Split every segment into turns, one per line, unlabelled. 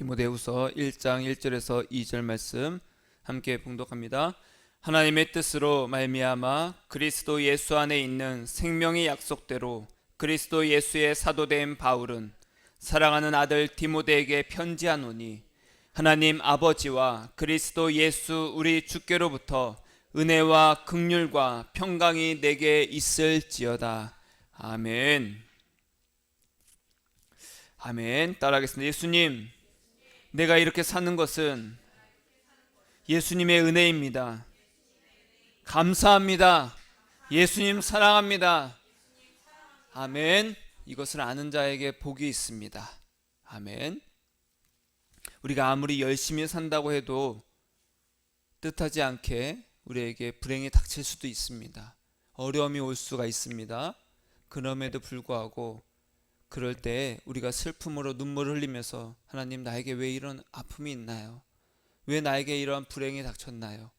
디모데후서 1장 1절에서 2절 말씀 함께 봉독합니다. 하나님의 뜻으로 말미암아 그리스도 예수 안에 있는 생명의 약속대로 그리스도 예수의 사도된 바울은 사랑하는 아들 디모데에게 편지하노니, 하나님 아버지와 그리스도 예수 우리 주께로부터 은혜와 긍휼과 평강이 내게 있을지어다. 아멘. 아멘. 따라하겠습니다. 예수님, 내가 이렇게 사는 것은 예수님의 은혜입니다. 감사합니다. 예수님 사랑합니다. 아멘. 이것을 아는 자에게 복이 있습니다. 아멘. 우리가 아무리 열심히 산다고 해도 뜻하지 않게 우리에게 불행이 닥칠 수도 있습니다. 어려움이 올 수가 있습니다. 그럼에도 불구하고 그럴 때 우리가 슬픔으로 눈물을 흘리면서, 하나님, 나에게 왜 이런 아픔이 있나요? 왜 나에게 이런 불행이 닥쳤나요?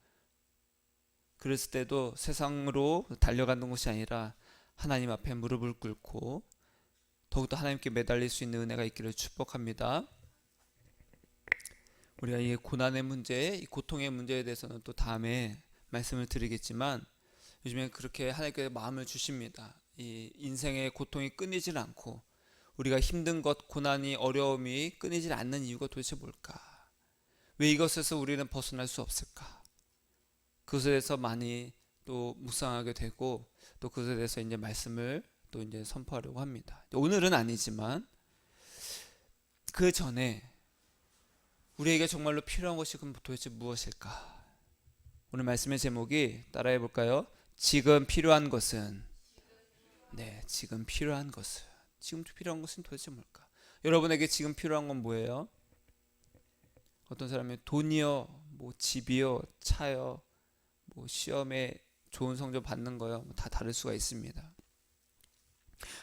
그랬을 때도 세상으로 달려가는 것이 아니라 하나님 앞에 무릎을 꿇고 더욱더 하나님께 매달릴 수 있는 은혜가 있기를 축복합니다. 우리가 이 고난의 문제, 이 고통의 문제에 대해서는 또 다음에 말씀을 드리겠지만, 요즘에 그렇게 하나님께 마음을 주십니다. 이 인생의 고통이 끊이질 않고 우리가 힘든 것, 고난이, 어려움이 끊이질 않는 이유가 도대체 뭘까? 왜 이것에서 우리는 벗어날 수 없을까? 그것에 대해서 많이 또 묵상하게 되고, 또 그것에 대해서 이제 말씀을 또 이제 선포하려고 합니다. 오늘은 아니지만 그 전에 우리에게 정말로 필요한 것이 그럼 도대체 무엇일까? 오늘 말씀의 제목이 따라해 볼까요? 지금 필요한 것은. 네, 지금 필요한 것은. 지금 필요한 것은 도대체 뭘까? 여러분에게 지금 필요한 건 뭐예요? 어떤 사람이 돈이요, 뭐 집이요, 차요, 뭐 시험에 좋은 성적 받는 거요, 다 다를 수가 있습니다.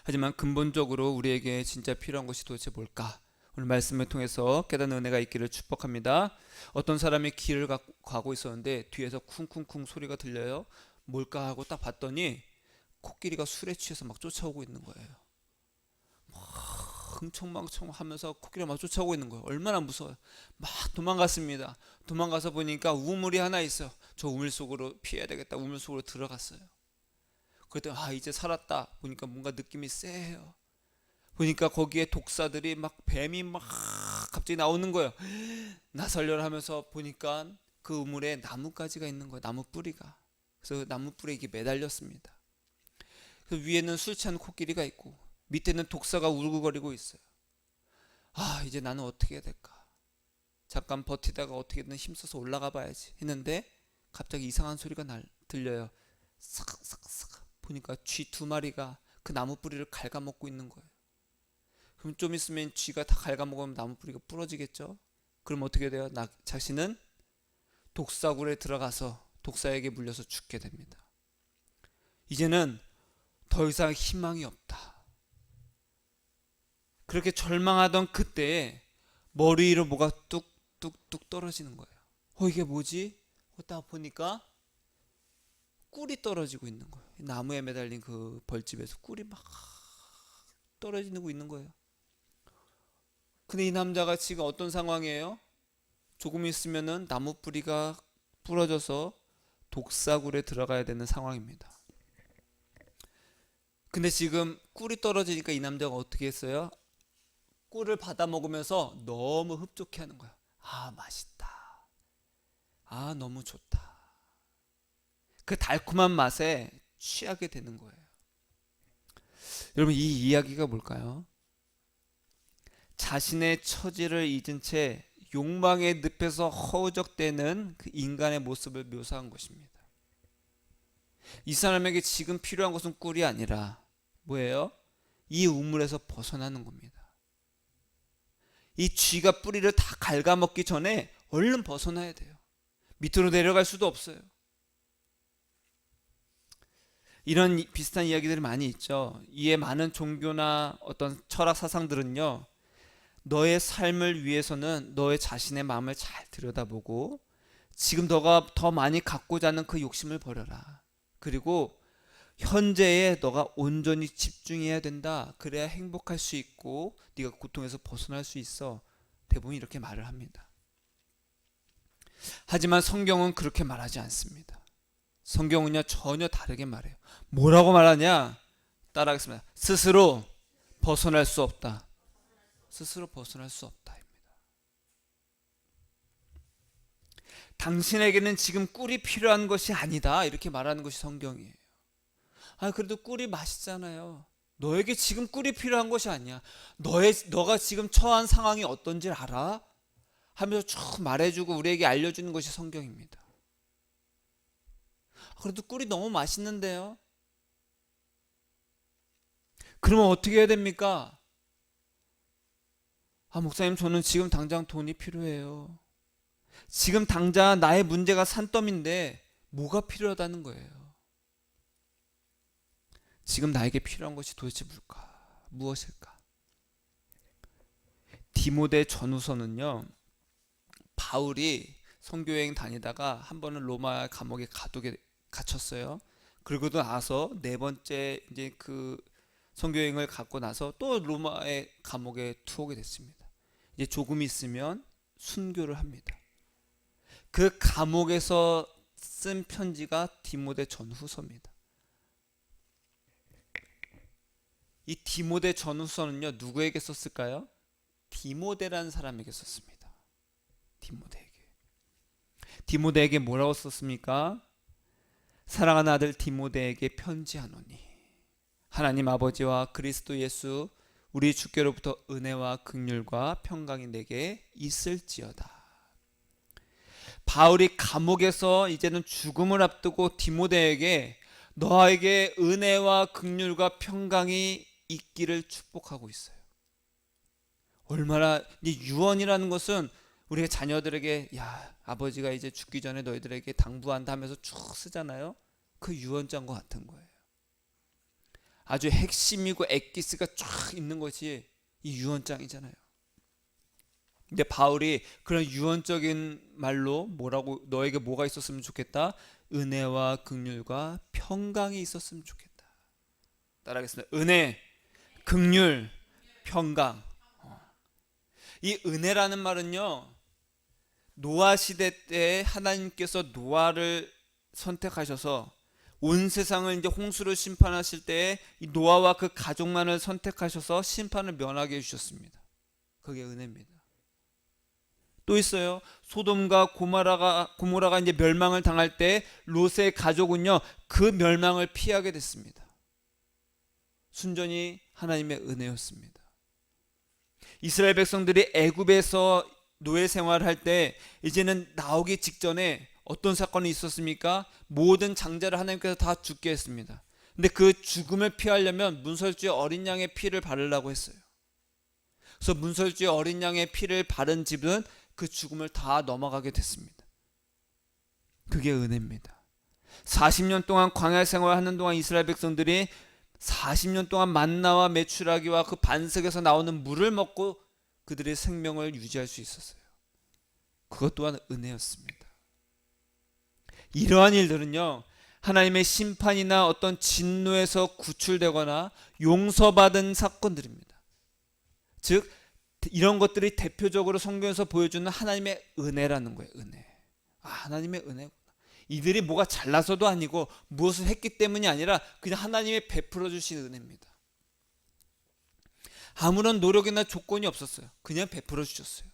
하지만 근본적으로 우리에게 진짜 필요한 것이 도대체 뭘까? 오늘 말씀을 통해서 깨닫는 은혜가 있기를 축복합니다. 어떤 사람이 길을 가고 있었는데 뒤에서 쿵쿵쿵 소리가 들려요. 뭘까 하고 딱 봤더니 코끼리가 술에 취해서 막 쫓아오고 있는 거예요. 막 흥청망청 하면서 코끼리가 막 쫓아오고 있는 거예요. 얼마나 무서워요. 막 도망갔습니다. 도망가서 보니까 우물이 하나 있어요. 저 우물 속으로 피해야 되겠다. 우물 속으로 들어갔어요. 그랬더니 이제 살았다. 보니까 뭔가 느낌이 쎄해요. 보니까 거기에 독사들이 막, 뱀이 막 갑자기 나오는 거예요. 나 살려라 하면서 보니까 그 우물에 나뭇가지가 있는 거예요. 나무 뿌리가. 그래서 나무 뿌리에 이게 매달렸습니다. 그 위에는 술 취한 코끼리가 있고 밑에는 독사가 울고거리고 있어요. 이제 나는 어떻게 해야 될까? 잠깐 버티다가 어떻게든 힘써서 올라가 봐야지 했는데 갑자기 이상한 소리가 들려요. 싹싹싹. 보니까 쥐 2마리가 그 나무 뿌리를 갉아먹고 있는 거예요. 그럼 좀 있으면 쥐가 다 갉아먹으면 나무 뿌리가 부러지겠죠? 그럼 어떻게 돼요? 자신은 독사굴에 들어가서 독사에게 물려서 죽게 됩니다. 이제는 더 이상 희망이 없다. 그렇게 절망하던 그때에 머리 위로 뭐가 뚝뚝뚝 떨어지는 거예요. 이게 뭐지? 딱 보니까 꿀이 떨어지고 있는 거예요. 나무에 매달린 그 벌집에서 꿀이 막 떨어지고 있는 거예요. 근데 이 남자가 지금 어떤 상황이에요? 조금 있으면은 나무 뿌리가 부러져서 독사굴에 들어가야 되는 상황입니다. 근데 지금 꿀이 떨어지니까 이 남자가 어떻게 했어요? 꿀을 받아 먹으면서 너무 흡족해 하는 거야. 맛있다. 너무 좋다. 그 달콤한 맛에 취하게 되는 거예요. 여러분, 이 이야기가 뭘까요? 자신의 처지를 잊은 채 욕망의 늪에서 허우적대는 그 인간의 모습을 묘사한 것입니다. 이 사람에게 지금 필요한 것은 꿀이 아니라 뭐예요? 이 우물에서 벗어나는 겁니다. 이 쥐가 뿌리를 다 갉아먹기 전에 얼른 벗어나야 돼요. 밑으로 내려갈 수도 없어요. 이런 비슷한 이야기들이 많이 있죠. 이에 많은 종교나 어떤 철학 사상들은요, 너의 삶을 위해서는 너의 자신의 마음을 잘 들여다보고 지금 너가 더 많이 갖고자 하는 그 욕심을 버려라. 그리고 현재에 너가 온전히 집중해야 된다. 그래야 행복할 수 있고 네가 고통에서 벗어날 수 있어. 대부분 이렇게 말을 합니다. 하지만 성경은 그렇게 말하지 않습니다. 성경은요 전혀 다르게 말해요. 뭐라고 말하냐? 따라하겠습니다. 스스로 벗어날 수 없다. 스스로 벗어날 수 없다. 당신에게는 지금 꿀이 필요한 것이 아니다. 이렇게 말하는 것이 성경이에요. 그래도 꿀이 맛있잖아요. 너에게 지금 꿀이 필요한 것이 아니야. 너가 지금 처한 상황이 어떤지 알아? 하면서 쭉 말해주고 우리에게 알려주는 것이 성경입니다. 그래도 꿀이 너무 맛있는데요. 그러면 어떻게 해야 됩니까? 목사님, 저는 지금 당장 돈이 필요해요. 지금 당장 나의 문제가 산더미인데 뭐가 필요하다는 거예요? 지금 나에게 필요한 것이 도대체 무엇일까? 디모데 전후서는요, 바울이 선교여행 다니다가 한 번은 로마 감옥에 갇혔어요. 그러고도 나서 네 번째 이제 그 선교여행을 갖고 나서 또 로마의 감옥에 투옥이 됐습니다. 이제 조금 있으면 순교를 합니다. 그 감옥에서 쓴 편지가 디모데 전후서입니다. 이 디모데 전후서는요 누구에게 썼을까요? 디모데라는 사람에게 썼습니다. 디모데에게 뭐라고 썼습니까? 사랑하는 아들 디모데에게 편지하노니 하나님 아버지와 그리스도 예수 우리 주께로부터 은혜와 긍휼과 평강이 내게 있을지어다. 바울이 감옥에서 이제는 죽음을 앞두고 디모데에게 너에게 은혜와 긍휼과 평강이 있기를 축복하고 있어요. 얼마나 유언이라는 것은 우리가 자녀들에게 아버지가 이제 죽기 전에 너희들에게 당부한다 하면서 쭉 쓰잖아요. 그 유언장과 같은 거예요. 아주 핵심이고 엑기스가 쫙 있는 것이 이 유언장이잖아요. 근데 바울이 그런 유언적인 말로 뭐라고 너에게 뭐가 있었으면 좋겠다? 은혜와 긍휼과 평강이 있었으면 좋겠다. 따라하겠습니다. 은혜, 긍휼, 평강. 이 은혜라는 말은요, 노아 시대 때 하나님께서 노아를 선택하셔서 온 세상을 이제 홍수로 심판하실 때에 이 노아와 그 가족만을 선택하셔서 심판을 면하게 해주셨습니다. 그게 은혜입니다. 또 있어요. 소돔과 고모라가 이제 멸망을 당할 때 롯의 가족은요 그 멸망을 피하게 됐습니다. 순전히 하나님의 은혜였습니다. 이스라엘 백성들이 애굽에서 노예 생활을 할 때 이제는 나오기 직전에 어떤 사건이 있었습니까? 모든 장자를 하나님께서 다 죽게 했습니다. 근데 그 죽음을 피하려면 문설주의 어린 양의 피를 바르려고 했어요. 그래서 문설주의 어린 양의 피를 바른 집은 그 죽음을 다 넘어가게 됐습니다. 그게 은혜입니다. 40년 동안 광야 생활하는 동안 이스라엘 백성들이 40년 동안 만나와 메추라기와 그 반석에서 나오는 물을 먹고 그들의 생명을 유지할 수 있었어요. 그것 또한 은혜였습니다. 이러한 일들은요 하나님의 심판이나 어떤 진노에서 구출되거나 용서받은 사건들입니다. 즉 이런 것들이 대표적으로 성경에서 보여주는 하나님의 은혜라는 거예요. 은혜. 하나님의 은혜구나. 이들이 뭐가 잘나서도 아니고 무엇을 했기 때문이 아니라 그냥 하나님의 베풀어 주신 은혜입니다. 아무런 노력이나 조건이 없었어요. 그냥 베풀어 주셨어요.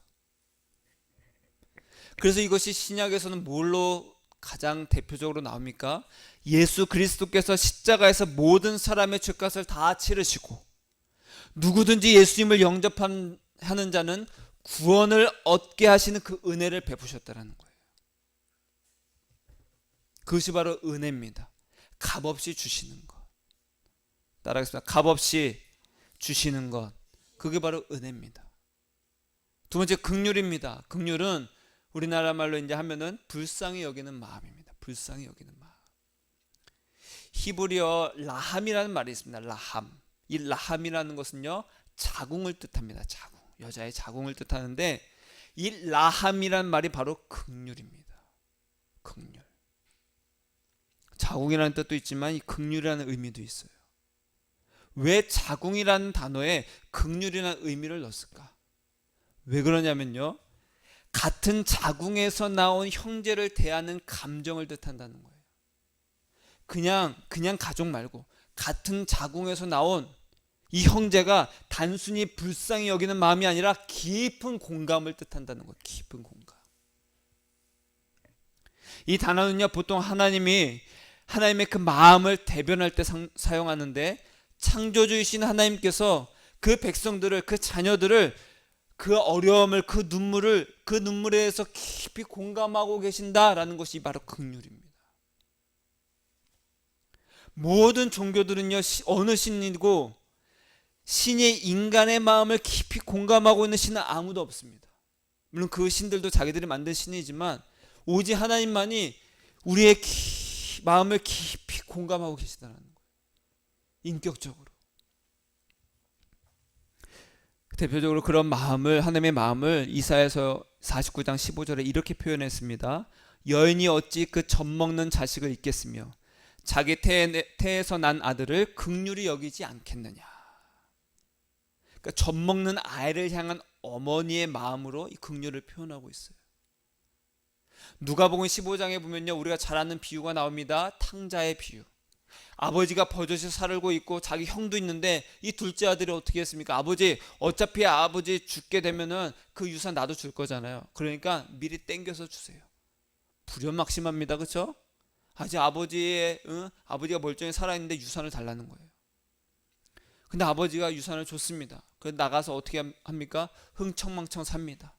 그래서 이것이 신약에서는 뭘로 가장 대표적으로 나옵니까? 예수 그리스도께서 십자가에서 모든 사람의 죄값을 다 치르시고 누구든지 예수님을 영접하는 자는 구원을 얻게 하시는 그 은혜를 베푸셨다는 거예요. 그것이 바로 은혜입니다. 값없이 주시는 것. 따라하겠습니다. 값없이 주시는 것. 그게 바로 은혜입니다. 두 번째 긍휼입니다. 긍휼은 우리나라 말로 이제 하면은 불쌍히 여기는 마음입니다. 불쌍히 여기는 마음. 히브리어 라함이라는 말이 있습니다. 라함. 이 라함이라는 것은요 자궁을 뜻합니다. 자궁. 여자의 자궁을 뜻하는데 이 라함이라는 말이 바로 긍휼입니다. 긍휼. 자궁이라는 뜻도 있지만 이 긍휼이라는 의미도 있어요. 왜 자궁이라는 단어에 긍휼이라는 의미를 넣었을까? 왜 그러냐면요, 같은 자궁에서 나온 형제를 대하는 감정을 뜻한다는 거예요. 그냥 가족 말고 같은 자궁에서 나온 이 형제가 단순히 불쌍히 여기는 마음이 아니라 깊은 공감을 뜻한다는 거예요. 깊은 공감. 이 단어는요, 보통 하나님의 그 마음을 대변할 때 사용하는데, 창조주이신 하나님께서 그 백성들을, 그 자녀들을, 그 어려움을, 그 눈물에 대해서 깊이 공감하고 계신다라는 것이 바로 긍휼입니다. 모든 종교들은요, 어느 신이고 신이 인간의 마음을 깊이 공감하고 있는 신은 아무도 없습니다. 물론 그 신들도 자기들이 만든 신이지만 오직 하나님만이 우리의 마음을 깊이 공감하고 계시다는 거예요. 인격적으로. 대표적으로 그런 마음을, 하나님의 마음을 이사야서 49장 15절에 이렇게 표현했습니다. 여인이 어찌 그 젖먹는 자식을 잊겠으며 자기 태에서 난 아들을 긍휼히 여기지 않겠느냐. 그러니까 젖먹는 아이를 향한 어머니의 마음으로 이 긍휼을 표현하고 있어요. 누가복음 15장에 보면요, 우리가 잘 아는 비유가 나옵니다. 탕자의 비유. 아버지가 버젓이 살고 있고 자기 형도 있는데 이 둘째 아들이 어떻게 했습니까? 아버지, 어차피 아버지 죽게 되면은 그 유산 나도 줄 거잖아요. 그러니까 미리 땡겨서 주세요. 불연막심합니다. 그렇죠? 아직 아버지가 멀쩡히 살아있는데 유산을 달라는 거예요. 근데 아버지가 유산을 줬습니다. 그래서 나가서 어떻게 합니까? 흥청망청 삽니다.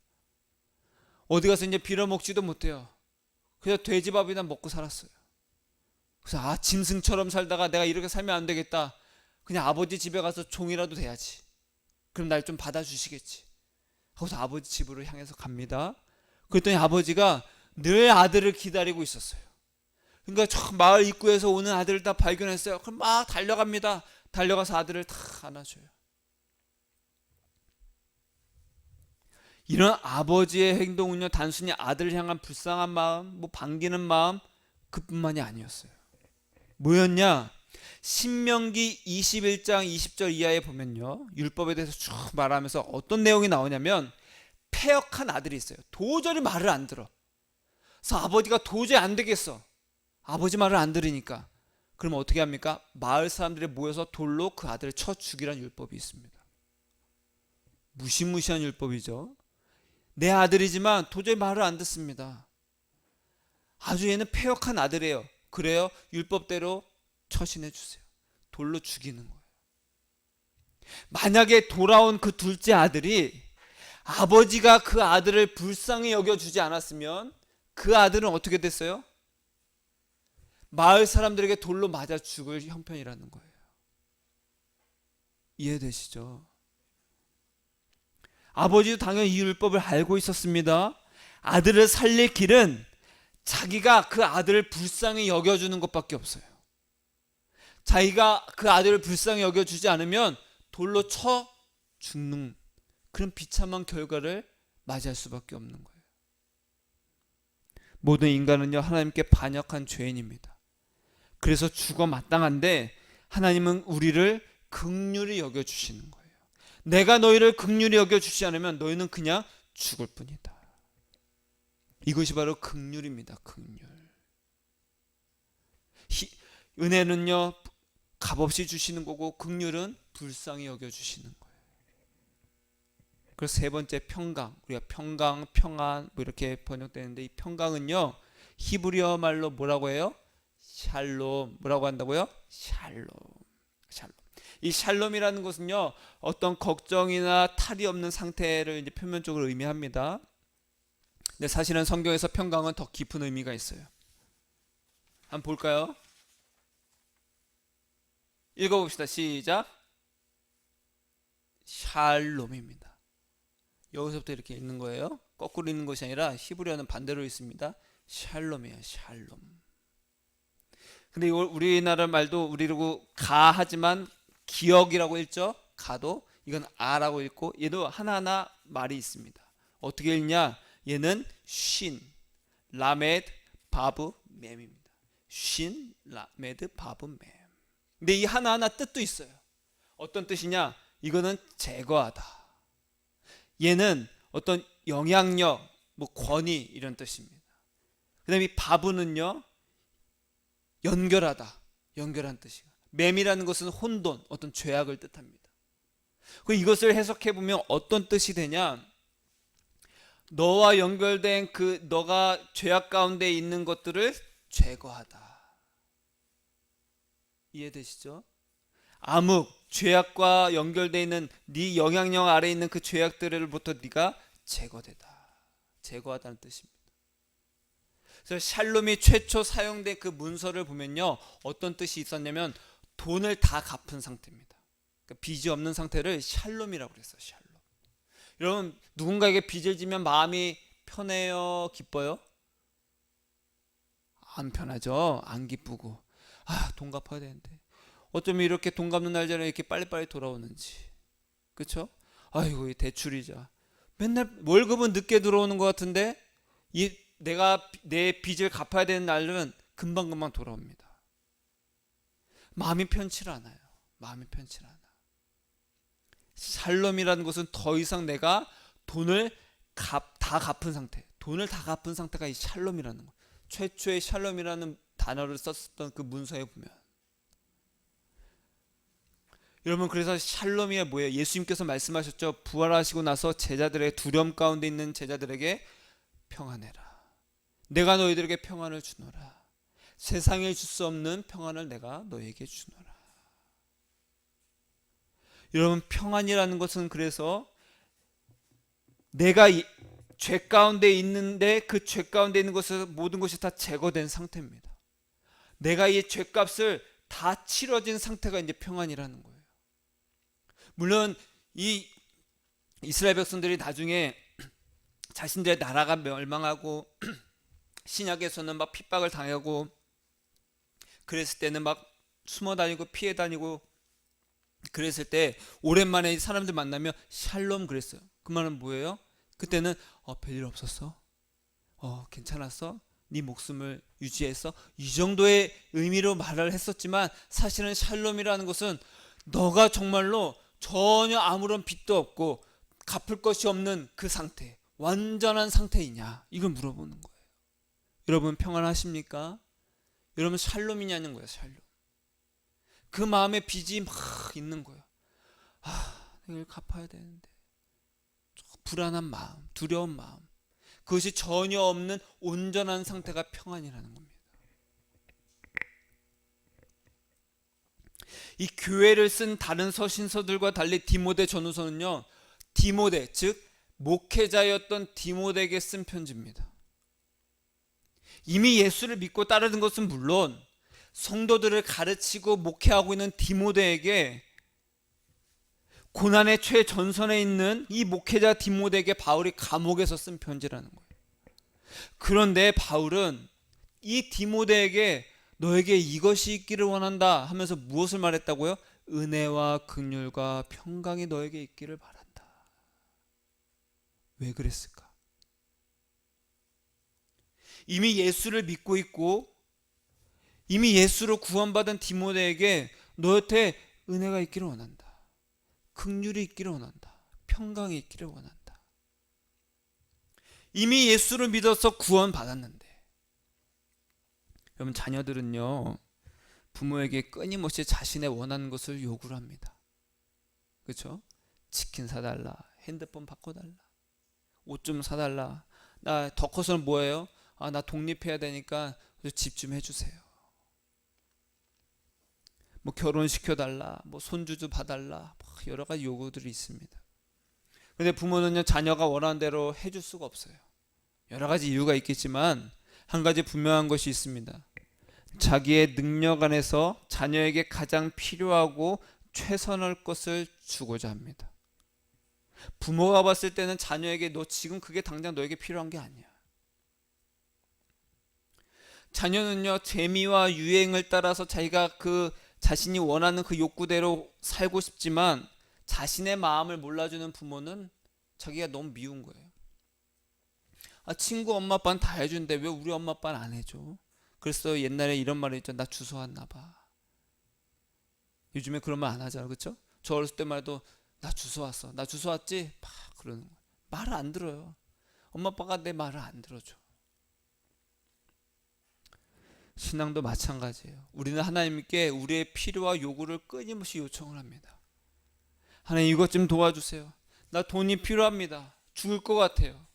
어디 가서 이제 빌어먹지도 못해요. 그래서 돼지밥이나 먹고 살았어요. 그래서 짐승처럼 살다가 내가 이렇게 살면 안 되겠다. 그냥 아버지 집에 가서 종이라도 돼야지. 그럼 날 좀 받아주시겠지. 하고서 아버지 집으로 향해서 갑니다. 그랬더니 아버지가 늘 아들을 기다리고 있었어요. 그러니까 저 마을 입구에서 오는 아들을 다 발견했어요. 그럼 막 달려갑니다. 달려가서 아들을 다 안아줘요. 이런 아버지의 행동은요, 단순히 아들을 향한 불쌍한 마음, 반기는 마음, 그뿐만이 아니었어요. 뭐였냐? 신명기 21장 20절 이하에 보면요, 율법에 대해서 쭉 말하면서 어떤 내용이 나오냐면, 패역한 아들이 있어요. 도저히 말을 안 들어. 그래서 아버지가 도저히 안 되겠어. 아버지 말을 안 들으니까. 그러면 어떻게 합니까? 마을 사람들이 모여서 돌로 그 아들을 쳐 죽이라는 율법이 있습니다. 무시무시한 율법이죠. 내 아들이지만 도저히 말을 안 듣습니다. 아주 얘는 패역한 아들이에요. 그래요? 율법대로 처신해 주세요. 돌로 죽이는 거예요. 만약에 돌아온 그 둘째 아들이 아버지가 그 아들을 불쌍히 여겨주지 않았으면 그 아들은 어떻게 됐어요? 마을 사람들에게 돌로 맞아 죽을 형편이라는 거예요. 이해되시죠? 아버지도 당연히 이 율법을 알고 있었습니다. 아들을 살릴 길은 자기가 그 아들을 불쌍히 여겨주는 것밖에 없어요. 자기가 그 아들을 불쌍히 여겨주지 않으면 돌로 쳐 죽는 그런 비참한 결과를 맞이할 수밖에 없는 거예요. 모든 인간은요, 하나님께 반역한 죄인입니다. 그래서 죽어 마땅한데 하나님은 우리를 긍휼히 여겨주시는 거예요. 내가 너희를 긍휼히 여겨주지 않으면 너희는 그냥 죽을 뿐이다. 이것이 바로 긍휼입니다. 긍휼. 은혜는요, 값없이 주시는 거고 긍휼은 불쌍히 여겨주시는 거예요. 그래서 세 번째 평강, 우리가 평강, 평안 이렇게 번역되는데, 이 평강은요, 히브리어 말로 뭐라고 해요? 샬롬. 뭐라고 한다고요? 샬롬. 이 샬롬이라는 것은요, 어떤 걱정이나 탈이 없는 상태를 이제 표면적으로 의미합니다. 근데 사실은 성경에서 평강은 더 깊은 의미가 있어요. 한번 볼까요? 읽어봅시다. 시작. 샬롬입니다. 여기서부터 이렇게 읽는 거예요. 거꾸로 읽는 것이 아니라 히브리어는 반대로 있습니다. 샬롬이에요. 샬롬. 근데 이걸 우리나라 말도 우리로 가 하지만 기억이라고 읽죠. 가도 이건 아라고 읽고, 얘도 하나하나 말이 있습니다. 어떻게 읽냐? 얘는 쉰, 라메드, 바브, mem입니다. 쉰, 라메드, 바브, mem. 근데 이 하나하나 뜻도 있어요. 어떤 뜻이냐? 이거는 제거하다. 얘는 어떤 영향력, 뭐 권위 이런 뜻입니다. 그 다음에 이 바브는요, 연결하다, 연결한 뜻이에요. 맴이라는 것은 혼돈, 어떤 죄악을 뜻합니다. 그 이것을 해석해 보면 어떤 뜻이 되냐? 너와 연결된 그 너가 죄악 가운데 있는 것들을 제거하다. 이해되시죠? 암흑, 죄악과 연결되어 있는 네 영향력 아래에 있는 그 죄악들로부터 네가 제거되다. 제거하다는 뜻입니다. 그래서 샬롬이 최초 사용된 그 문서를 보면요, 어떤 뜻이 있었냐면 돈을 다 갚은 상태입니다. 그러니까 빚이 없는 상태를 샬롬이라고 그랬어요. 샬롬. 여러분, 누군가에게 빚을 지면 마음이 편해요? 기뻐요? 안 편하죠. 안 기쁘고, 돈 갚아야 되는데 어쩌면 이렇게 돈 갚는 날짜는 이렇게 빨리빨리 돌아오는지. 그렇죠? 아이고, 이 대출이자 맨날 월급은 늦게 들어오는 것 같은데 내가 내 빚을 갚아야 되는 날은 금방금방 돌아옵니다. 마음이 편치 않아요. 마음이 편치 않아. 샬롬이라는 것은 더 이상 내가 돈을 다 갚은 상태, 돈을 다 갚은 상태가 이 샬롬이라는 거. 최초의 샬롬이라는 단어를 썼었던 그 문서에 보면, 여러분, 그래서 샬롬이 뭐예요? 예수님께서 말씀하셨죠. 부활하시고 나서 제자들의 두려움 가운데 있는 제자들에게 평안해라. 내가 너희들에게 평안을 주노라. 세상에 줄 수 없는 평안을 내가 너희에게 주노라. 여러분, 평안이라는 것은 그래서 내가 죄 가운데 있는데 그 죄 가운데 있는 것은 모든 것이 다 제거된 상태입니다. 내가 이 죄값을 다 치러진 상태가 이제 평안이라는 거예요. 물론 이 이스라엘 백성들이 나중에 자신들의 나라가 멸망하고 신약에서는 막 핍박을 당하고 그랬을 때는 막 숨어 다니고 피해 다니고 그랬을 때 오랜만에 사람들 만나면 샬롬 그랬어요. 그 말은 뭐예요? 그때는 별일 없었어? 괜찮았어? 네 목숨을 유지했어? 이 정도의 의미로 말을 했었지만, 사실은 샬롬이라는 것은 너가 정말로 전혀 아무런 빚도 없고 갚을 것이 없는 그 상태, 완전한 상태이냐, 이걸 물어보는 거예요. 여러분, 평안하십니까? 여러분, 샬롬이냐는 거예요. 샬롬. 그 마음에 빚이 막 있는 거예요. 내가 이걸 갚아야 되는데. 불안한 마음, 두려운 마음, 그것이 전혀 없는 온전한 상태가 평안이라는 겁니다. 이 교회를 쓴 다른 서신서들과 달리 디모데 전후서는요, 디모데, 즉 목회자였던 디모데에게 쓴 편지입니다. 이미 예수를 믿고 따르는 것은 물론 성도들을 가르치고 목회하고 있는 디모데에게, 고난의 최전선에 있는 이 목회자 디모데에게 바울이 감옥에서 쓴 편지라는 거예요. 그런데 바울은 이 디모데에게 너에게 이것이 있기를 원한다 하면서 무엇을 말했다고요? 은혜와 긍휼과 평강이 너에게 있기를 바란다. 왜 그랬을까? 이미 예수를 믿고 있고 이미 예수로 구원받은 디모데에게 너한테 은혜가 있기를 원한다. 긍휼이 있기를 원한다. 평강이 있기를 원한다. 이미 예수를 믿어서 구원받았는데, 여러분, 자녀들은요, 부모에게 끊임없이 자신의 원하는 것을 요구를 합니다. 그렇죠? 치킨 사달라, 핸드폰 바꿔달라, 옷 좀 사달라. 나 더 커서는 뭐예요? 나 독립해야 되니까 집 좀 해주세요. 뭐 결혼시켜달라, 뭐 손주도 봐달라, 여러 가지 요구들이 있습니다. 근데 부모는요, 자녀가 원하는 대로 해줄 수가 없어요. 여러 가지 이유가 있겠지만 한 가지 분명한 것이 있습니다. 자기의 능력 안에서 자녀에게 가장 필요하고 최선의 것을 주고자 합니다. 부모가 봤을 때는 자녀에게 너 지금 그게 당장 너에게 필요한 게 아니야. 자녀는요, 재미와 유행을 따라서 자기가 자신이 원하는 그 욕구대로 살고 싶지만, 자신의 마음을 몰라주는 부모는 자기가 너무 미운 거예요. 친구 엄마 아빠는 다 해주는데 왜 우리 엄마 아빠는 안 해줘? 그래서 옛날에 이런 말이 있죠. 나 주워 왔나 봐. 요즘에 그런 말 안 하잖아, 그렇죠? 저 어렸을 때만 해도 나 주워 왔어, 나 주워 왔지? 막 그러는 거예요. 말을 안 들어요. 엄마 아빠가 내 말을 안 들어줘. 신앙도 마찬가지예요. 우리는 하나님께 우리의 필요와 요구를 끊임없이 요청을 합니다. 하나님 이것 좀 도와주세요. 나 돈이 필요합니다. 죽을 것 같아요.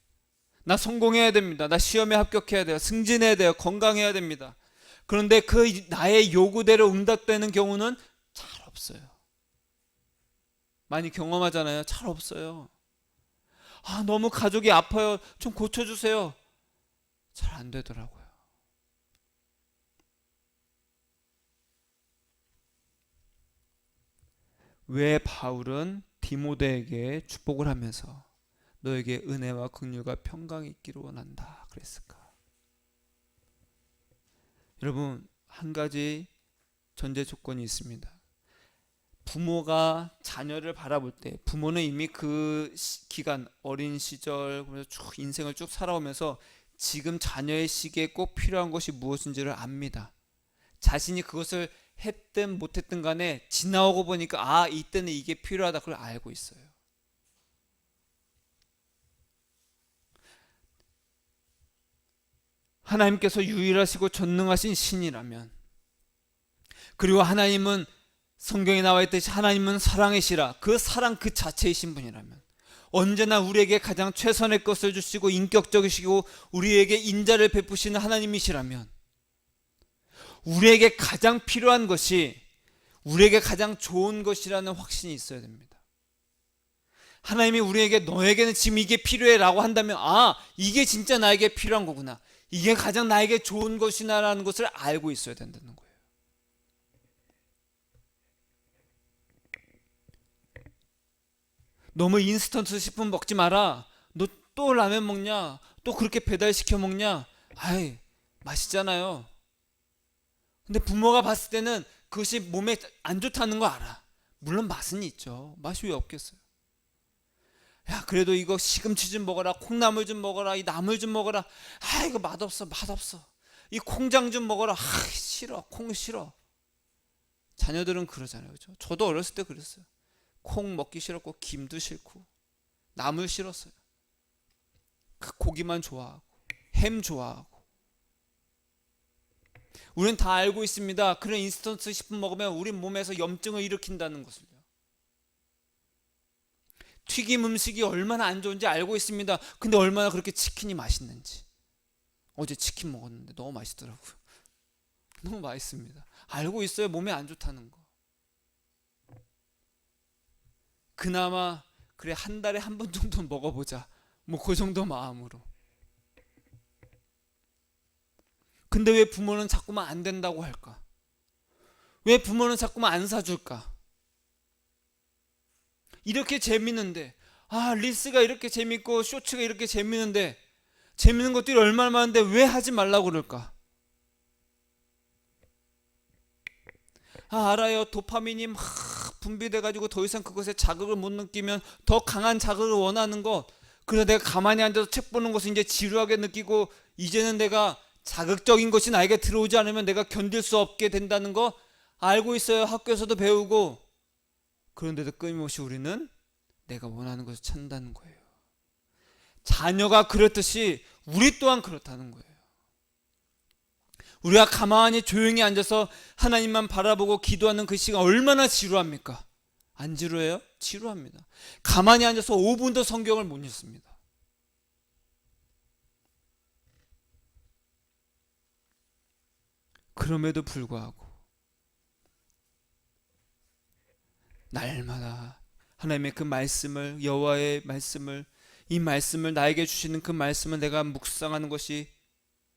나 성공해야 됩니다. 나 시험에 합격해야 돼요. 승진해야 돼요. 건강해야 됩니다. 그런데 그 나의 요구대로 응답되는 경우는 잘 없어요. 많이 경험하잖아요. 잘 없어요. 너무 가족이 아파요. 좀 고쳐주세요. 잘 안 되더라고요. 왜 바울은 디모데에게 축복을 하면서 너에게 은혜와 긍휼과 평강이 있기를 원한다 그랬을까? 여러분, 한 가지 전제 조건이 있습니다. 부모가 자녀를 바라볼 때, 부모는 이미 그 기간, 어린 시절 쭉 인생을 쭉 살아오면서 지금 자녀의 시기에 꼭 필요한 것이 무엇인지를 압니다. 자신이 그것을 했든 못했든 간에 지나오고 보니까 이때는 이게 필요하다 그걸 알고 있어요. 하나님께서 유일하시고 전능하신 신이라면, 그리고 하나님은 성경에 나와 있듯이 하나님은 사랑이시라, 그 사랑 그 자체이신 분이라면 언제나 우리에게 가장 최선의 것을 주시고 인격적이시고 우리에게 인자를 베푸시는 하나님이시라면 우리에게 가장 필요한 것이 우리에게 가장 좋은 것이라는 확신이 있어야 됩니다. 하나님이 우리에게 너에게는 지금 이게 필요해 라고 한다면 이게 진짜 나에게 필요한 거구나, 이게 가장 나에게 좋은 것이나라는 것을 알고 있어야 된다는 거예요. 너무 인스턴트 식품 먹지 마라. 너 또 라면 먹냐? 또 그렇게 배달시켜 먹냐? 맛있잖아요. 근데 부모가 봤을 때는 그것이 몸에 안 좋다는 거 알아. 물론 맛은 있죠. 맛이 왜 없겠어요. 야, 그래도 이거 시금치 좀 먹어라. 콩나물 좀 먹어라. 이 나물 좀 먹어라. 이거 맛없어. 이 콩장 좀 먹어라. 싫어. 콩 싫어. 자녀들은 그러잖아요. 그렇죠? 저도 어렸을 때 그랬어요. 콩 먹기 싫었고 김도 싫고 나물 싫었어요. 그 고기만 좋아하고 햄 좋아하고. 우리는 다 알고 있습니다. 그런 인스턴트 식품 먹으면 우리 몸에서 염증을 일으킨다는 것을요. 튀김 음식이 얼마나 안 좋은지 알고 있습니다. 근데 얼마나 그렇게 치킨이 맛있는지. 어제 치킨 먹었는데 너무 맛있더라고요. 너무 맛있습니다. 알고 있어요. 몸에 안 좋다는 거. 그나마 그래 한 달에 한 번 정도 먹어보자. 그 정도 마음으로. 근데 왜 부모는 자꾸만 안 된다고 할까? 왜 부모는 자꾸만 안 사줄까? 이렇게 재밌는데, 릴스가 이렇게 재밌고 쇼츠가 이렇게 재밌는데, 재밌는 것들이 얼마나 많은데 왜 하지 말라고 그럴까? 알아요. 도파민이 막 분비돼가지고 더 이상 그것에 자극을 못 느끼면 더 강한 자극을 원하는 것. 그래서 내가 가만히 앉아서 책 보는 것을 이제 지루하게 느끼고, 이제는 내가 자극적인 것이 나에게 들어오지 않으면 내가 견딜 수 없게 된다는 거 알고 있어요. 학교에서도 배우고. 그런데도 끊임없이 우리는 내가 원하는 것을 찾는다는 거예요. 자녀가 그렇듯이 우리 또한 그렇다는 거예요. 우리가 가만히 조용히 앉아서 하나님만 바라보고 기도하는 그 시간 얼마나 지루합니까? 안 지루해요? 지루합니다. 가만히 앉아서 5분도 성경을 못 읽습니다. 그럼에도 불구하고 날마다 하나님의 그 말씀을, 여호와의 말씀을, 이 말씀을 나에게 주시는 그 말씀을 내가 묵상하는 것이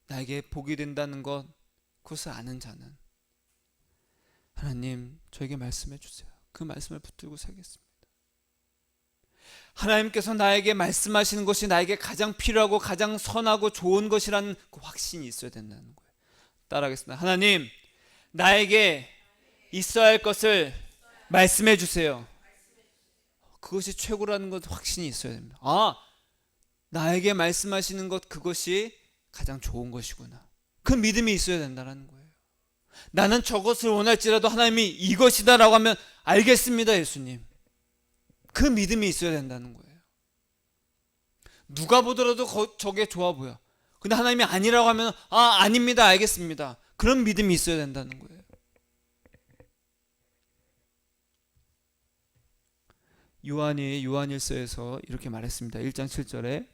나에게 복이 된다는 것, 그것을 아는 자는 하나님 저에게 말씀해 주세요. 그 말씀을 붙들고 살겠습니다. 하나님께서 나에게 말씀하시는 것이 나에게 가장 필요하고 가장 선하고 좋은 것이라는 그 확신이 있어야 된다는 거예요. 따라하겠습니다. 하나님, 나에게 있어야 할 것을 말씀해 주세요. 그것이 최고라는 것 확신이 있어야 됩니다. 나에게 말씀하시는 것, 그것이 가장 좋은 것이구나. 그 믿음이 있어야 된다는 거예요. 나는 저것을 원할지라도 하나님이 이것이다라고 하면 알겠습니다, 예수님. 그 믿음이 있어야 된다는 거예요. 누가 보더라도 저게 좋아 보여. 근데 하나님이 아니라고 하면 아닙니다, 알겠습니다. 그런 믿음이 있어야 된다는 거예요. 요한이 요한일서에서 이렇게 말했습니다. 1장 7절에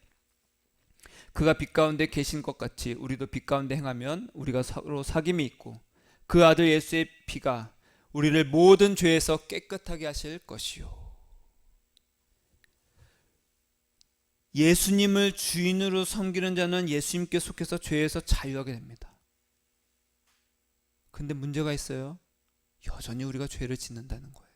그가 빛 가운데 계신 것 같이 우리도 빛 가운데 행하면 우리가 서로 사귐이 있고 그 아들 예수의 피가 우리를 모든 죄에서 깨끗하게 하실 것이요. 예수님을 주인으로 섬기는 자는 예수님께 속해서 죄에서 자유하게 됩니다. 근데 문제가 있어요. 여전히 우리가 죄를 짓는다는 거예요.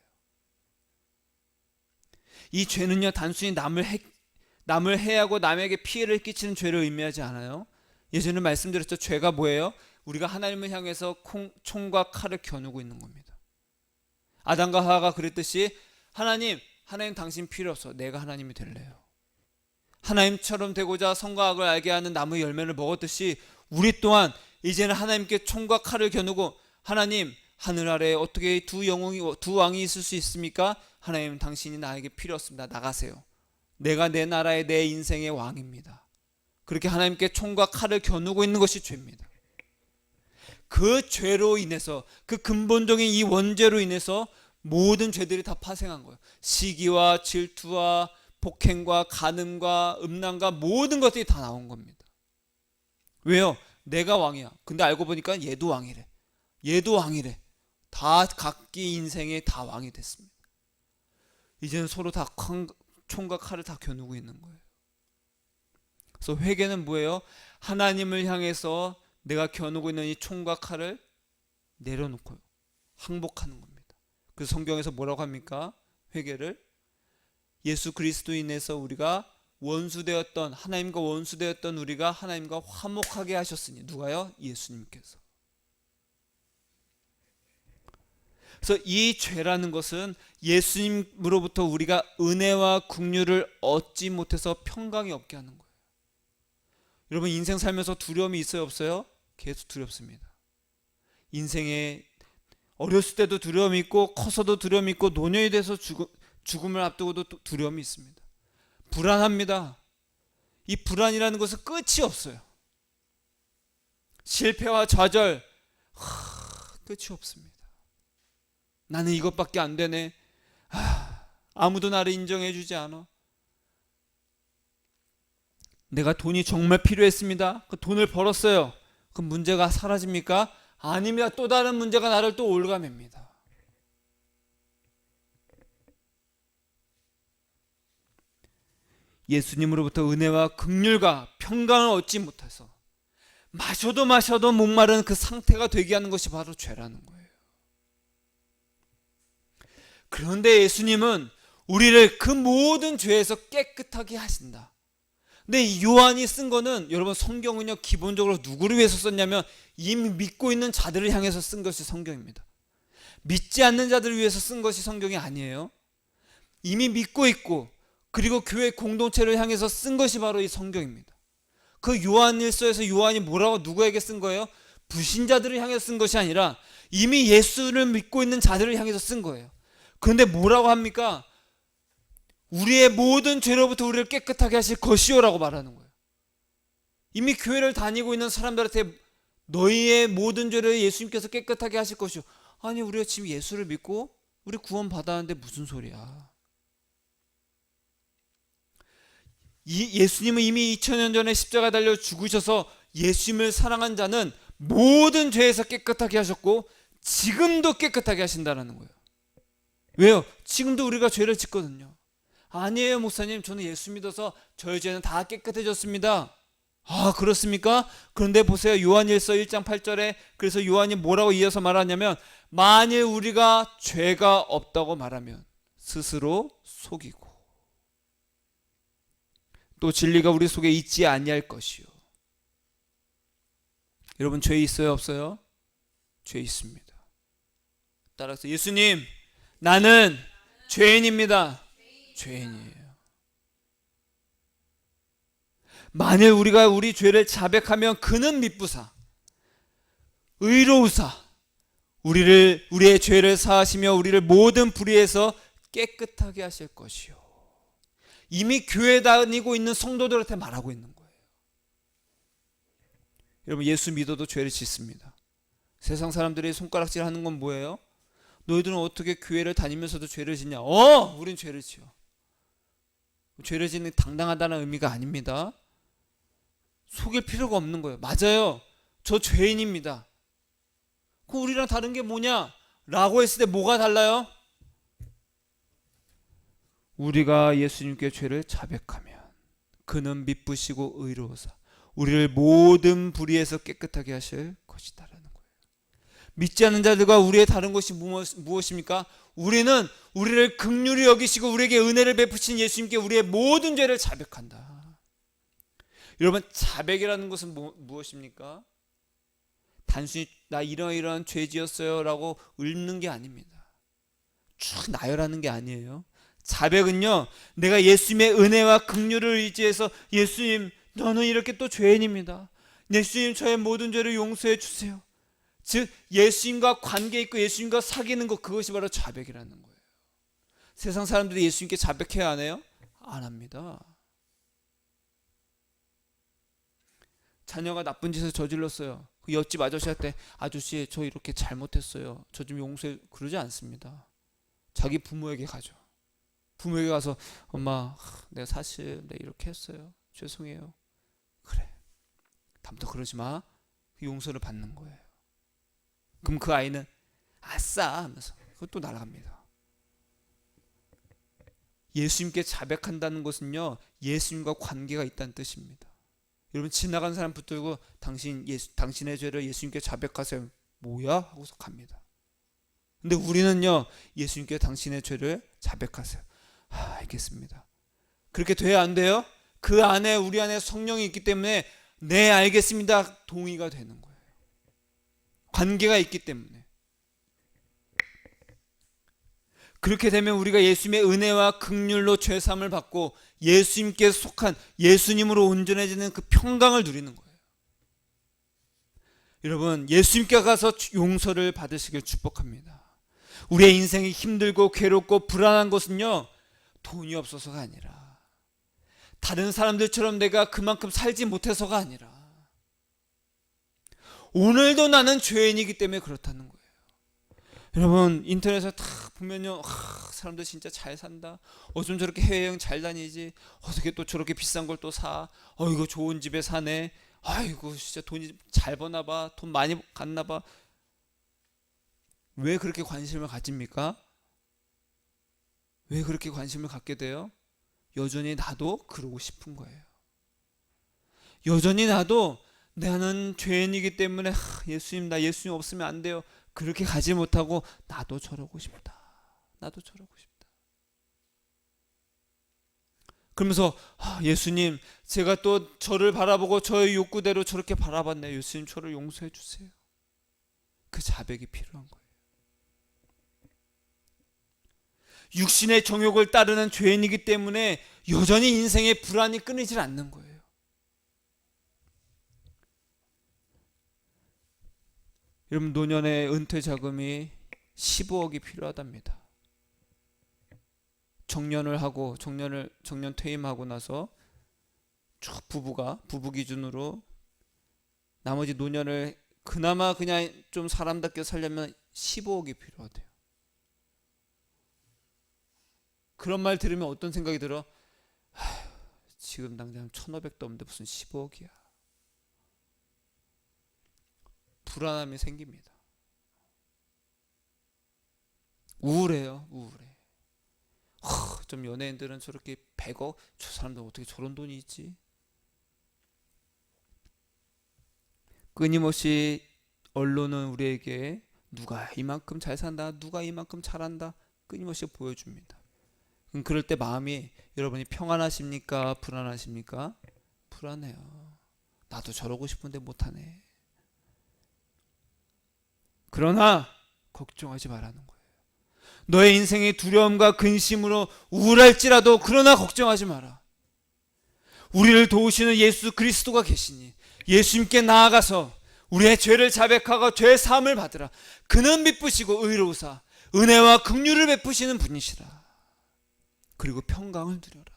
이 죄는요, 단순히 남을 해하고 남에게 피해를 끼치는 죄를 의미하지 않아요. 예전에 말씀드렸죠. 죄가 뭐예요? 우리가 하나님을 향해서 총과 칼을 겨누고 있는 겁니다. 아담과 하와가 그랬듯이 하나님 당신 필요 없어. 내가 하나님이 될래요. 하나님처럼 되고자 선과 악을 알게 하는 나무의 열매를 먹었듯이 우리 또한 이제는 하나님께 총과 칼을 겨누고 하나님, 하늘 아래에 어떻게 두 왕이 있을 수 있습니까? 하나님, 당신이 나에게 필요 없습니다. 나가세요. 내가 내 나라의 내 인생의 왕입니다. 그렇게 하나님께 총과 칼을 겨누고 있는 것이 죄입니다. 그 죄로 인해서, 그 근본적인 이 원죄로 인해서 모든 죄들이 다 파생한 거예요. 시기와 질투와 폭행과 간음과 음란과 모든 것들이 다 나온 겁니다. 왜요? 내가 왕이야. 근데 알고 보니까 얘도 왕이래. 얘도 왕이래. 다 각기 인생에 다 왕이 됐습니다. 이제는 서로 다 총과 칼을 다 겨누고 있는 거예요. 그래서 회개는 뭐예요? 하나님을 향해서 내가 겨누고 있는 이 총과 칼을 내려놓고 항복하는 겁니다. 그래서 성경에서 뭐라고 합니까? 회개를 예수 그리스도인에서 우리가 원수되었던, 하나님과 원수되었던 우리가 하나님과 화목하게 하셨으니. 누가요? 예수님께서. 그래서 이 죄라는 것은 예수님으로부터 우리가 은혜와 긍휼을 얻지 못해서 평강이 없게 하는 거예요. 여러분, 인생 살면서 두려움이 있어요, 없어요? 계속 두렵습니다. 인생에 어렸을 때도 두려움이 있고 커서도 두려움이 있고 노년이 돼서 죽음을 앞두고도 두려움이 있습니다. 불안합니다. 이 불안이라는 것은 끝이 없어요. 실패와 좌절, 끝이 없습니다. 나는 이것밖에 안 되네. 아무도 나를 인정해 주지 않아. 내가 돈이 정말 필요했습니다. 그 돈을 벌었어요. 그 문제가 사라집니까? 아닙니다. 또 다른 문제가 나를 또 올가맵니다. 예수님으로부터 은혜와 긍휼과 평강을 얻지 못해서 마셔도 목마른 그 상태가 되게 하는 것이 바로 죄라는 거예요. 그런데 예수님은 우리를 그 모든 죄에서 깨끗하게 하신다. 근데 이 요한이 쓴 거는, 여러분, 성경은요 기본적으로 누구를 위해서 썼냐면 이미 믿고 있는 자들을 향해서 쓴 것이 성경입니다. 믿지 않는 자들을 위해서 쓴 것이 성경이 아니에요. 이미 믿고 있고 그리고 교회 공동체를 향해서 쓴 것이 바로 이 성경입니다. 그 요한일서에서 요한이 뭐라고 누구에게 쓴 거예요? 불신자들을 향해서 쓴 것이 아니라 이미 예수를 믿고 있는 자들을 향해서 쓴 거예요. 그런데 뭐라고 합니까? 우리의 모든 죄로부터 우리를 깨끗하게 하실 것이요라고 말하는 거예요. 이미 교회를 다니고 있는 사람들한테 너희의 모든 죄를 예수님께서 깨끗하게 하실 것이요. 아니, 우리가 지금 예수를 믿고 우리 구원 받았는데 무슨 소리야? 예수님은 이미 2000년 전에 십자가 달려 죽으셔서 예수님을 사랑한 자는 모든 죄에서 깨끗하게 하셨고 지금도 깨끗하게 하신다는 거예요. 왜요? 지금도 우리가 죄를 짓거든요. 아니에요, 목사님. 저는 예수 믿어서 저의 죄는 다 깨끗해졌습니다. 그렇습니까? 그런데 보세요. 요한일서 1장 8절에 그래서 요한이 뭐라고 이어서 말하냐면, 만일 우리가 죄가 없다고 말하면 스스로 속이고 또 진리가 우리 속에 있지 아니할 것이요. 여러분, 죄 있어요, 없어요? 죄 있습니다. 따라서 예수님, 나는 죄인입니다. 죄인이에요. 만일 우리가 우리 죄를 자백하면 그는 미쁘사 의로우사 우리의 죄를 사하시며 우리를 모든 불의에서 깨끗하게 하실 것이요. 이미 교회 다니고 있는 성도들한테 말하고 있는 거예요. 여러분, 예수 믿어도 죄를 짓습니다. 세상 사람들이 손가락질 하는 건 뭐예요? 너희들은 어떻게 교회를 다니면서도 죄를 짓냐? 우린 죄를 지어. 죄를 짓는 게 당당하다는 의미가 아닙니다. 속일 필요가 없는 거예요. 맞아요. 저 죄인입니다. 그 우리랑 다른 게 뭐냐? 라고 했을 때 뭐가 달라요? 우리가 예수님께 죄를 자백하면 그는 미쁘시고 의로우사 우리를 모든 불의에서 깨끗하게 하실 것이다라는 거예요. 믿지 않는 자들과 우리의 다른 것이 무엇입니까? 우리는 우리를 긍휼히 여기시고 우리에게 은혜를 베푸신 예수님께 우리의 모든 죄를 자백한다. 여러분, 자백이라는 것은 무엇입니까? 단순히 나 이러이러한 죄 지었어요 라고 읊는 게 아닙니다. 쭉 나열하는 게 아니에요. 자백은요, 내가 예수님의 은혜와 긍휼을 의지해서 예수님, 저는 이렇게 또 죄인입니다. 예수님, 저의 모든 죄를 용서해 주세요. 즉 예수님과 관계 있고 예수님과 사귀는 것, 그것이 바로 자백이라는 거예요. 세상 사람들이 예수님께 자백해야 안 해요? 안 합니다. 자녀가 나쁜 짓을 저질렀어요. 그 옆집 아저씨한테 아저씨 저 이렇게 잘못했어요. 저 좀 용서해, 그러지 않습니다. 자기 부모에게 가죠. 부모에게 가서 엄마 내가 사실 이렇게 했어요. 죄송해요. 그래. 다음부터 그러지 마. 용서를 받는 거예요. 그럼 그 아이는 아싸 하면서 그것도 날아갑니다. 예수님께 자백한다는 것은요, 예수님과 관계가 있다는 뜻입니다. 여러분, 지나간 사람 붙들고 당신의 죄를 예수님께 자백하세요. 뭐야? 하고서 갑니다. 근데 우리는요, 예수님께 당신의 죄를 자백하세요. 알겠습니다. 그렇게 돼야 안 돼요? 그 안에 우리 안에 성령이 있기 때문에 네 알겠습니다 동의가 되는 거예요. 관계가 있기 때문에. 그렇게 되면 우리가 예수님의 은혜와 긍휼로 죄사함을 받고 예수님께 속한 예수님으로 온전해지는 그 평강을 누리는 거예요. 여러분, 예수님께 가서 용서를 받으시길 축복합니다. 우리의 인생이 힘들고 괴롭고 불안한 것은요, 돈이 없어서가 아니라 다른 사람들처럼 내가 그만큼 살지 못해서가 아니라 오늘도 나는 죄인이기 때문에 그렇다는 거예요. 여러분, 인터넷에 다 보면요, 사람들 진짜 잘 산다. 어쩜 저렇게 해외여행 잘 다니지? 어떻게 또 저렇게 비싼 걸 또 사? 이거 좋은 집에 사네. 아이고 진짜 돈이 잘 버나 봐. 돈 많이 갔나 봐. 왜 그렇게 관심을 가집니까? 왜 그렇게 관심을 갖게 돼요? 여전히 나도 그러고 싶은 거예요. 여전히 나도 나는 죄인이기 때문에 예수님, 나 예수님 없으면 안 돼요. 그렇게 가지 못하고 나도 저러고 싶다. 나도 저러고 싶다. 그러면서 예수님, 제가 또 저를 바라보고 저의 욕구대로 저렇게 바라봤네요. 예수님, 저를 용서해 주세요. 그 자백이 필요한 거예요. 육신의 정욕을 따르는 죄인이기 때문에 여전히 인생의 불안이 끊이질 않는 거예요. 여러분, 노년의 은퇴 자금이 15억이 필요하답니다. 정년을 하고 정년 퇴임하고 나서 쭉 부부 기준으로 나머지 노년을 그나마 그냥 좀 사람답게 살려면 15억이 필요하대요. 그런 말 들으면 어떤 생각이 들어? 지금 당장 1,500도 없는데 무슨 15억이야. 불안함이 생깁니다. 우울해요. 우울해. 좀 연예인들은 저렇게 100억? 저 사람들 어떻게 저런 돈이 있지? 끊임없이 언론은 우리에게 누가 이만큼 잘 산다, 누가 이만큼 잘한다, 끊임없이 보여줍니다. 그럼 그럴 때 마음이, 여러분이 평안하십니까? 불안하십니까? 불안해요. 나도 저러고 싶은데 못하네. 그러나 걱정하지 말라는 거예요. 너의 인생이 두려움과 근심으로 우울할지라도 그러나 걱정하지 마라. 우리를 도우시는 예수 그리스도가 계시니 예수님께 나아가서 우리의 죄를 자백하고 죄 사함을 받으라. 그는 미쁘시고 의로우사 은혜와 긍휼을 베푸시는 분이시라. 그리고 평강을 누려라.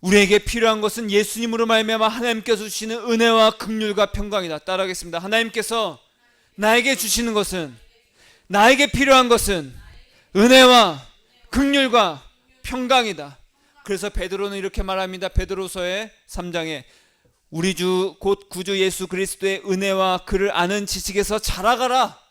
우리에게 필요한 것은 예수님으로 말미암아 하나님께서 주시는 은혜와 긍휼과 평강이다. 따라하겠습니다. 하나님께서 나에게 주시는 것은, 나에게 필요한 것은 은혜와 긍휼과 평강이다. 그래서 베드로는 이렇게 말합니다. 베드로서의 3장에 우리 주 곧 구주 예수 그리스도의 은혜와 그를 아는 지식에서 자라가라.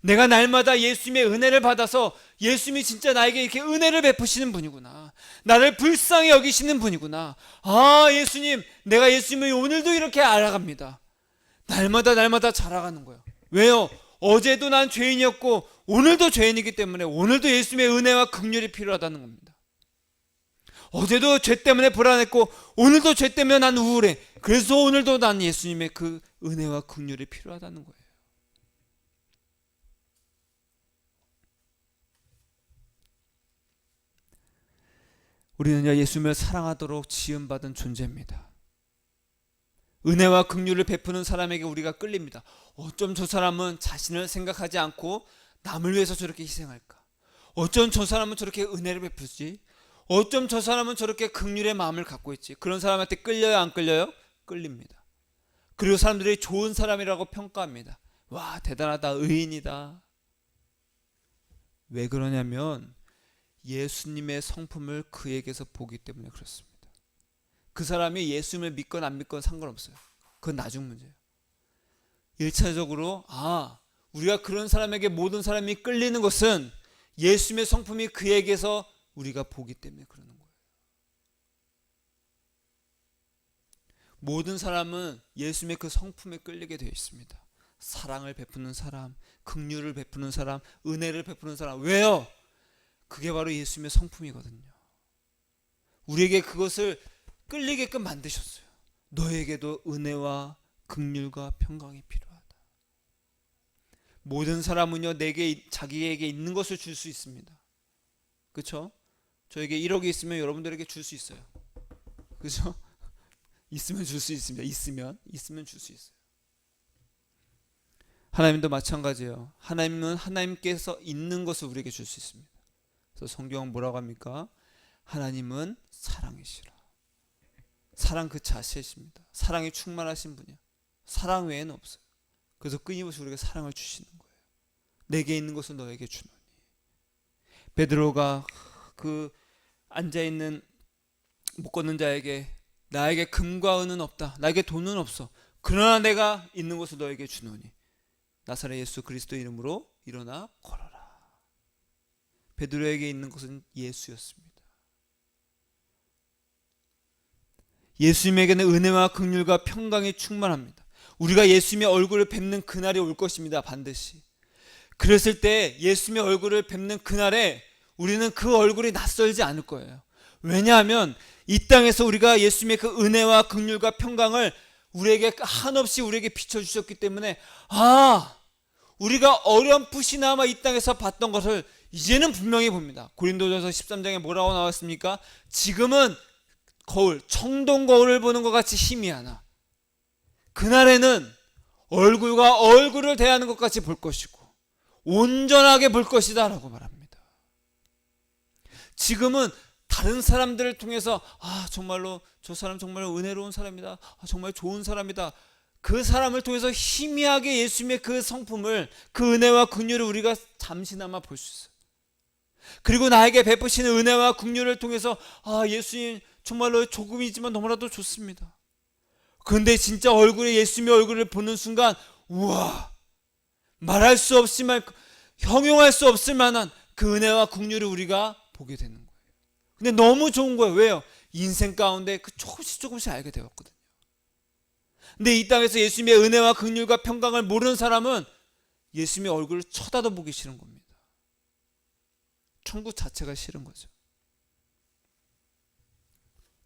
내가 날마다 예수님의 은혜를 받아서 예수님이 진짜 나에게 이렇게 은혜를 베푸시는 분이구나, 나를 불쌍히 여기시는 분이구나, 아 예수님, 내가 예수님을 오늘도 이렇게 알아갑니다. 날마다 자라가는 거예요. 왜요? 어제도 난 죄인이었고 오늘도 죄인이기 때문에 오늘도 예수님의 은혜와 긍휼이 필요하다는 겁니다. 어제도 죄 때문에 불안했고 오늘도 죄 때문에 난 우울해. 그래서 오늘도 난 예수님의 그 은혜와 긍휼이 필요하다는 거예요. 우리는요, 예수님을 사랑하도록 지음받은 존재입니다. 은혜와 긍휼을 베푸는 사람에게 우리가 끌립니다. 어쩜 저 사람은 자신을 생각하지 않고 남을 위해서 저렇게 희생할까? 어쩜 저 사람은 저렇게 은혜를 베푸지? 어쩜 저 사람은 저렇게 긍휼의 마음을 갖고 있지? 그런 사람한테 끌려요, 안 끌려요? 끌립니다. 그리고 사람들이 좋은 사람이라고 평가합니다. 와, 대단하다, 의인이다. 왜 그러냐면 예수님의 성품을 그에게서 보기 때문에 그렇습니다. 그 사람이 예수님을 믿건 안 믿건 상관없어요. 그건 나중 문제예요. 1차적으로 우리가 그런 사람에게 모든 사람이 끌리는 것은 예수님의 성품이 그에게서 우리가 보기 때문에 그러는 거예요. 모든 사람은 예수님의 그 성품에 끌리게 되어 있습니다. 사랑을 베푸는 사람, 긍휼을 베푸는 사람, 은혜를 베푸는 사람. 왜요? 그게 바로 예수님의 성품이거든요. 우리에게 그것을 끌리게끔 만드셨어요. 너에게도 은혜와 긍휼과 평강이 필요하다. 모든 사람은요, 자기에게 있는 것을 줄 수 있습니다. 그렇죠? 저에게 1억이 있으면 여러분들에게 줄 수 있어요. 그렇죠? 있으면 줄 수 있습니다. 있으면 줄 수 있어요. 하나님도 마찬가지예요. 하나님은 하나님께서 있는 것을 우리에게 줄 수 있습니다. 그래서 성경은 뭐라고 합니까? 하나님은 사랑이시라. 사랑 그 자체이십니다. 사랑이 충만하신 분이야. 사랑 외에는 없어요. 그래서 끊임없이 우리에게 사랑을 주시는 거예요. 내게 있는 것을 너에게 주노니. 베드로가 그 앉아있는 못 걷는 자에게 나에게 금과 은은 없다, 나에게 돈은 없어, 그러나 내가 있는 것을 너에게 주노니 나사렛 예수 그리스도 이름으로 일어나 걸어라. 베드로에게 있는 것은 예수였습니다. 예수님에게는 은혜와 긍휼과 평강이 충만합니다. 우리가 예수님의 얼굴을 뵙는 그날이 올 것입니다. 반드시. 그랬을 때 예수님의 얼굴을 뵙는 그날에 우리는 그 얼굴이 낯설지 않을 거예요. 왜냐하면 이 땅에서 우리가 예수님의 그 은혜와 긍휼과 평강을 우리에게 한없이 우리에게 비춰주셨기 때문에 우리가 어렴풋이나마 이 땅에서 봤던 것을 이제는 분명히 봅니다. 고린도전서 13장에 뭐라고 나왔습니까? 지금은 거울, 청동 거울을 보는 것 같이 희미하나 그날에는 얼굴과 얼굴을 대하는 것 같이 볼 것이고 온전하게 볼 것이다 라고 말합니다. 지금은 다른 사람들을 통해서 정말로 저 사람 정말 은혜로운 사람이다, 정말 좋은 사람이다, 그 사람을 통해서 희미하게 예수님의 그 성품을, 그 은혜와 긍휼을 우리가 잠시나마 볼 수 있어요. 그리고 나에게 베푸시는 은혜와 긍휼을 통해서 예수님 정말로 조금이지만 너무나도 좋습니다. 그런데 진짜 예수님의 얼굴을 보는 순간 우와, 말할 수 없지만 형용할 수 없을 만한 그 은혜와 긍휼을 우리가 보게 되는 거예요. 근데 너무 좋은 거예요. 왜요? 인생 가운데 그 조금씩 알게 되었거든요. 근데 이 땅에서 예수님의 은혜와 긍휼과 평강을 모르는 사람은 예수님의 얼굴을 쳐다도 보기 싫은 겁니다. 천국 자체가 싫은 거죠.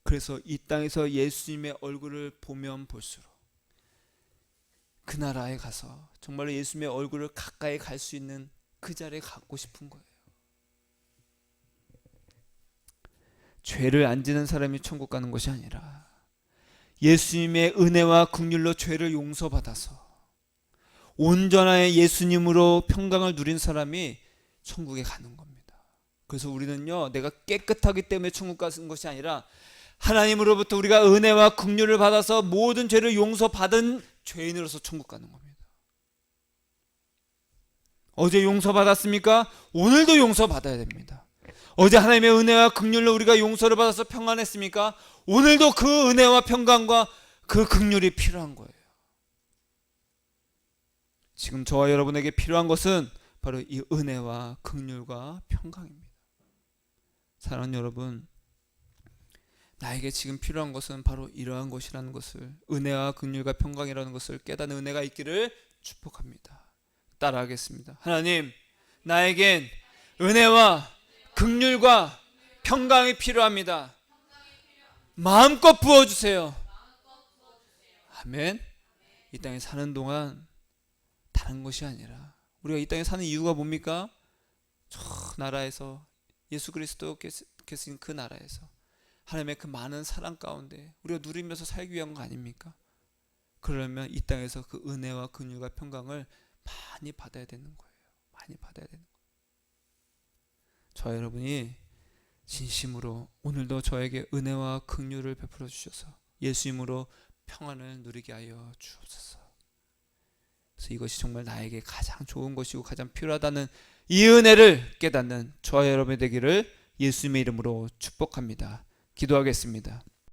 그래서 이 땅에서 예수님의 얼굴을 보면 볼수록 그 나라에 가서 정말로 예수님의 얼굴을 가까이 갈 수 있는 그 자리에 갖고 싶은 거예요. 죄를 안 지는 사람이 천국 가는 것이 아니라 예수님의 은혜와 긍휼로 죄를 용서받아서 온전한 예수님으로 평강을 누린 사람이 천국에 가는 겁니다. 그래서 우리는요, 내가 깨끗하기 때문에 천국 가는 것이 아니라 하나님으로부터 우리가 은혜와 긍휼을 받아서 모든 죄를 용서받은 죄인으로서 천국 가는 겁니다. 어제 용서받았습니까? 오늘도 용서받아야 됩니다. 어제 하나님의 은혜와 긍휼로 우리가 용서를 받아서 평안했습니까? 오늘도 그 은혜와 평강과 그 긍휼이 필요한 거예요. 지금 저와 여러분에게 필요한 것은 바로 이 은혜와 긍휼과 평강입니다. 사랑하는 여러분, 나에게 지금 필요한 것은 바로 이러한 것이라는 것을, 은혜와 긍휼과 평강이라는 것을 깨닫는 은혜가 있기를 축복합니다. 따라하겠습니다. 하나님, 나에겐 은혜와 긍휼과 평강이 필요합니다. 마음껏 부어주세요. 아멘. 이 땅에 사는 동안 다른 것이 아니라, 우리가 이 땅에 사는 이유가 뭡니까? 저 나라에서 예수 그리스도 계신 그 나라에서 하나님의 그 많은 사랑 가운데 우리가 누리면서 살기 위한 거 아닙니까? 그러면 이 땅에서 그 은혜와 긍휼과 평강을 많이 받아야 되는 거예요. 많이 받아야 되는 거예요. 저와 여러분이 진심으로 오늘도 저에게 은혜와 긍휼을 베풀어 주셔서 예수님으로 평안을 누리게 하여 주옵소서. 그래서 이것이 정말 나에게 가장 좋은 것이고 가장 필요하다는 이 은혜를 깨닫는 저와 여러분이 되기를 예수님의 이름으로 축복합니다. 기도하겠습니다.